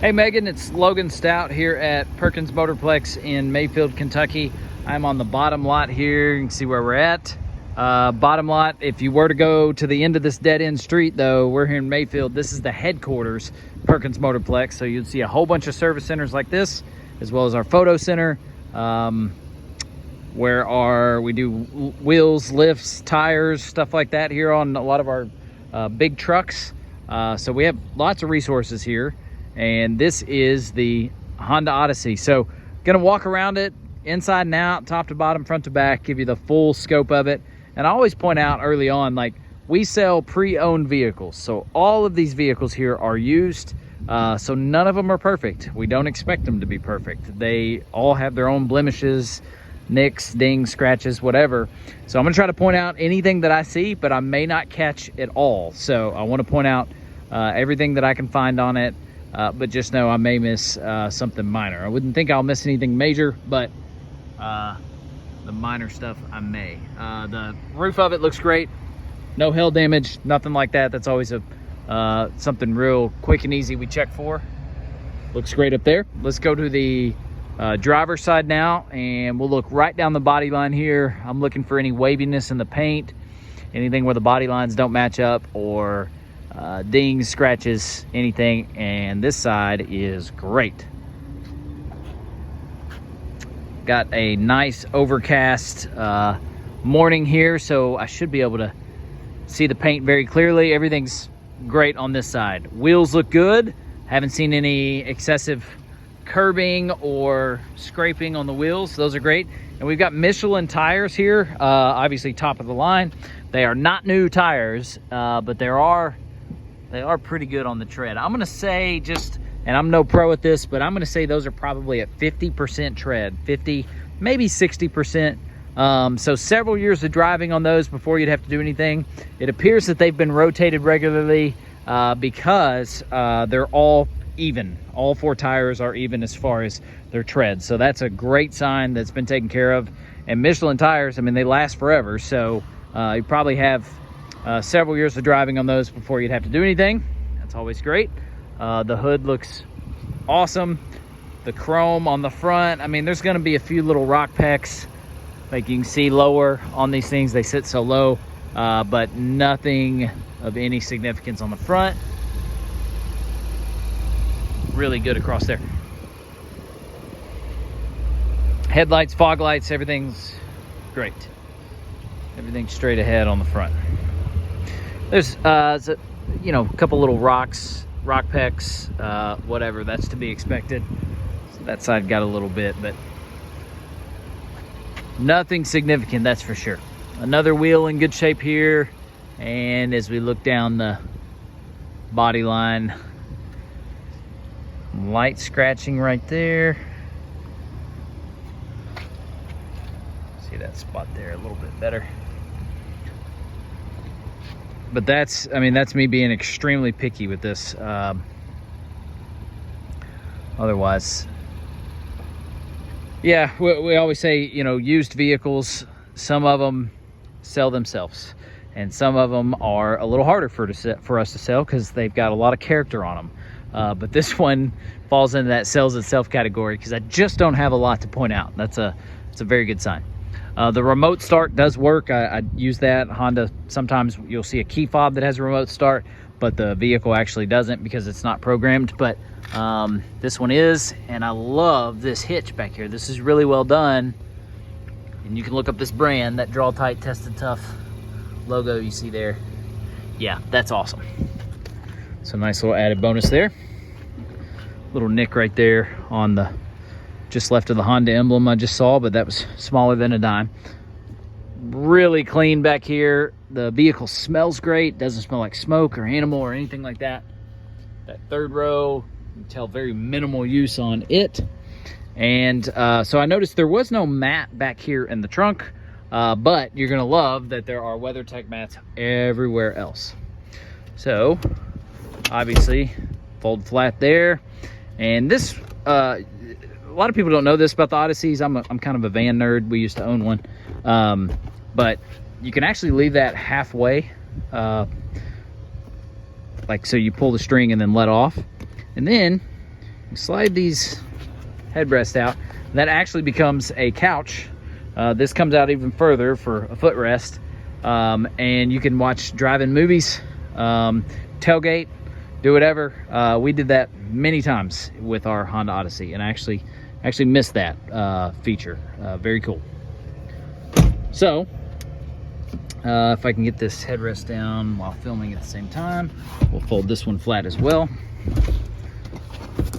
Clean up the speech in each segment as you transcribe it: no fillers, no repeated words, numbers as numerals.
Hey Megan, it's Logan Stout here at Perkins Motorplex in Mayfield, Kentucky. I'm on the bottom lot here. You can see where we're at. Bottom lot, if you were to go to the end of this dead-end street though, we're here in Mayfield. This is the headquarters, Perkins Motorplex. So you'd see a whole bunch of service centers like this, as well as our photo center, where we do wheels, lifts, tires, stuff like that here on a lot of our big trucks. So we have lots of resources here. And this is the Honda Odyssey. So gonna walk around it inside and out, top to bottom, front to back, give you the full scope of it. And I always point out early on, like, we sell pre-owned vehicles. So all of these vehicles here are used. So none of them are perfect. We don't expect them to be perfect. They all have their own blemishes, nicks, dings, scratches, whatever. So I'm gonna try to point out anything that I see, but I may not catch it all. So I wanna point out everything that I can find on it. But just know I may miss something minor. I wouldn't think I'll miss anything major, but the minor stuff I may. The roof of it looks great. No hail damage, nothing like that. That's always something real quick and easy we check for. Looks great up there. Let's go to the driver's side now, and we'll look right down the body line here. I'm looking for any waviness in the paint, anything where the body lines don't match up, or dings, scratches, anything. And this side is great. Got a nice overcast morning here, so I should be able to see the paint very clearly. Everything's great on this side. Wheels look good. Haven't seen any excessive curbing or scraping on the wheels. Those are great. And we've got Michelin tires here, obviously top of the line. They are not new tires, but they are pretty good on the tread. I'm gonna say, and I'm no pro at this, but I'm gonna say those are probably at 50% tread, 50, maybe 60%. So several years of driving on those before you'd have to do anything. It appears that they've been rotated regularly because they're all even. All four tires are even as far as their tread. So that's a great sign that's been taken care of. And Michelin tires, I mean, they last forever. So you probably have several years of driving on those before you'd have to do anything. That's always great. The hood looks awesome. The chrome on the front, I mean, there's gonna be a few little rock pecks, like you can see lower on these things. They sit so low, but nothing of any significance on the front. Really good across there. Headlights, fog lights, everything's great. Everything's straight ahead on the front. There's you know, a couple little rock pecks, whatever, that's to be expected. So that side got a little bit, but nothing significant, that's for sure. Another wheel in good shape here. And as we look down the body line, light scratching right there. See that spot there a little bit better. But that's me being extremely picky with this. Otherwise, yeah, we always say, you know, used vehicles, some of them sell themselves, and some of them are a little harder for us to sell because they've got a lot of character on them. But this one falls into that sells itself category because I just don't have a lot to point out. It's a very good sign. The remote start does work. I use that. Honda, sometimes you'll see a key fob that has a remote start, but the vehicle actually doesn't because it's not programmed. But this one is, and I love this hitch back here. This is really well done. And you can look up this brand, that Draw Tight Tested Tough logo you see there. Yeah, that's awesome. So nice little added bonus there. Little nick right there on the just left of the Honda emblem I just saw, but that was smaller than a dime. Really clean back here. The vehicle smells great. Doesn't smell like smoke or animal or anything like that. That third row, you can tell very minimal use on it. And so I noticed there was no mat back here in the trunk, but you're gonna love that there are WeatherTech mats everywhere else. So obviously fold flat there. And this, a lot of people don't know this about the Odysseys. I'm kind of a van nerd. We used to own one. But you can actually leave that halfway. Like, so you pull the string and then let off. And then slide these headrests out. That actually becomes a couch. This comes out even further for a footrest, and you can watch drive-in movies, tailgate, do whatever. We did that many times with our Honda Odyssey, and I actually missed that feature. Very cool. So if I can get this headrest down while filming at the same time, we'll fold this one flat as well.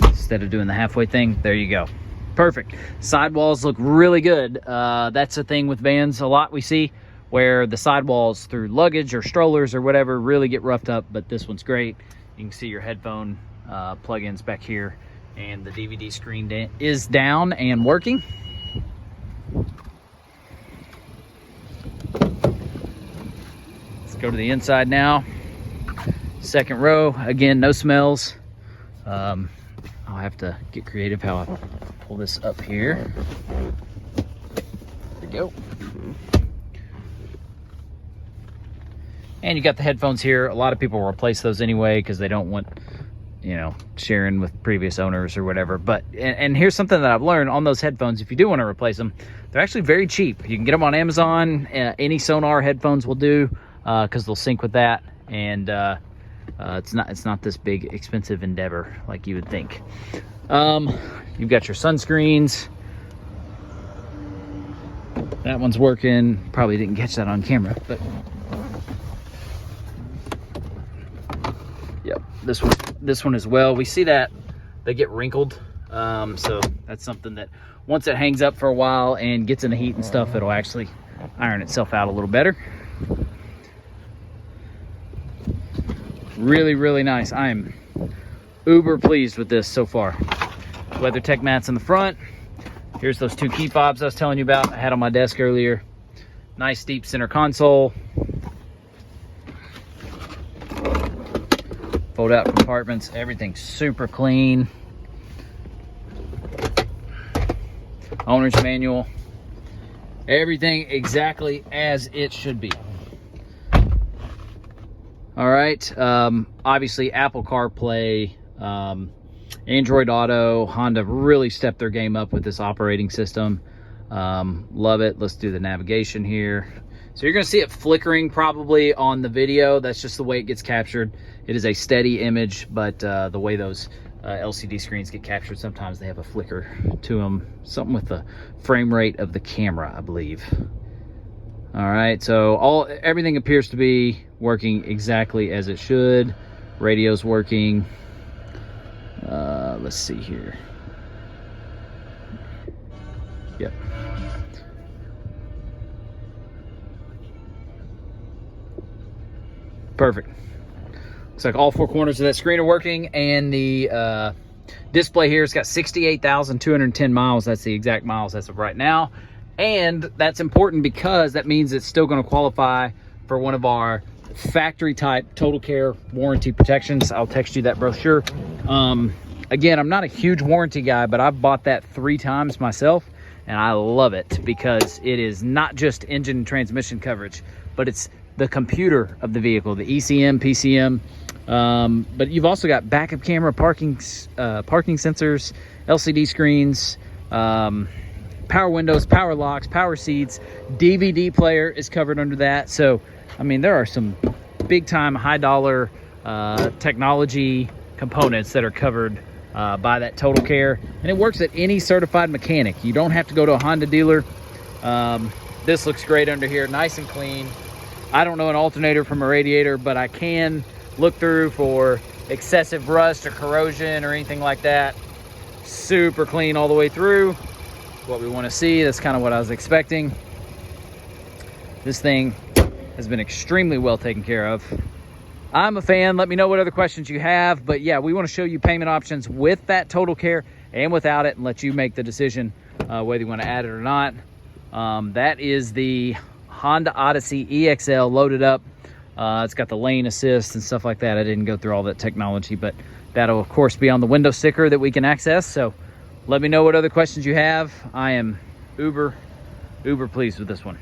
Instead of doing the halfway thing, there you go. Perfect. Sidewalls look really good. That's a thing with vans a lot we see, where the sidewalls through luggage or strollers or whatever really get roughed up, but this one's great. You can see your headphone plugins back here, and the DVD screen is down and working. Let's go to the inside now. Second row, again, no smells. I'll have to get creative how I pull this up here. There we go. And you got the headphones here. A lot of people replace those anyway because they don't want, you know, sharing with previous owners or whatever. But and here's something that I've learned on those headphones. If you do want to replace them, they're actually very cheap. You can get them on Amazon. Any Sonar headphones will do because they'll sync with that, and it's not this big expensive endeavor like you would think. You've got your sunscreens. That one's working. Probably didn't catch that on camera, but yep, this one as well. We see that they get wrinkled, so that's something that once it hangs up for a while and gets in the heat and stuff, it'll actually iron itself out a little better. Really, really nice. I am uber pleased with this so far. WeatherTech mats in the front. Here's those two key fobs I was telling you about I had on my desk earlier. Nice deep center console. Fold out compartments. Everything's super clean. Owner's manual. Everything exactly as it should be. All right, obviously Apple CarPlay, Android Auto. Honda really stepped their game up with this operating system. Love it. Let's do the navigation here. So you're gonna see it flickering probably on the video. That's just the way it gets captured. It is a steady image, but the way those LCD screens get captured, sometimes they have a flicker to them. Something with the frame rate of the camera, I believe. All right, so everything appears to be working exactly as it should. Radio's working. Let's see here. Yep. Perfect. Looks like all four corners of that screen are working, and the display here has got 68,210 miles. That's the exact miles as of right now. And that's important because that means it's still going to qualify for one of our factory type total care warranty protections. I'll text you that brochure. Again, I'm not a huge warranty guy, but I've bought that 3 times myself, and I love it because it is not just engine and transmission coverage, but it's the computer of the vehicle, the ECM, PCM. But you've also got backup camera, parking sensors, LCD screens, power windows, power locks, power seats, DVD player is covered under that. So, I mean, there are some big time high dollar technology components that are covered by that total care, and it works at any certified mechanic. You don't have to go to a Honda dealer. This looks great under here, nice and clean. I don't know an alternator from a radiator, but I can look through for excessive rust or corrosion or anything like that. Super clean all the way through. What we want to see. That's kind of what I was expecting. This thing has been extremely well taken care of. I'm a fan. Let me know what other questions you have. But yeah, we want to show you payment options with that total care and without it, and let you make the decision whether you want to add it or not. That is the Honda Odyssey EXL loaded up. It's got the lane assist and stuff like that. I didn't go through all that technology, but that'll of course be on the window sticker that we can access. So let me know what other questions you have. I am uber pleased with this one.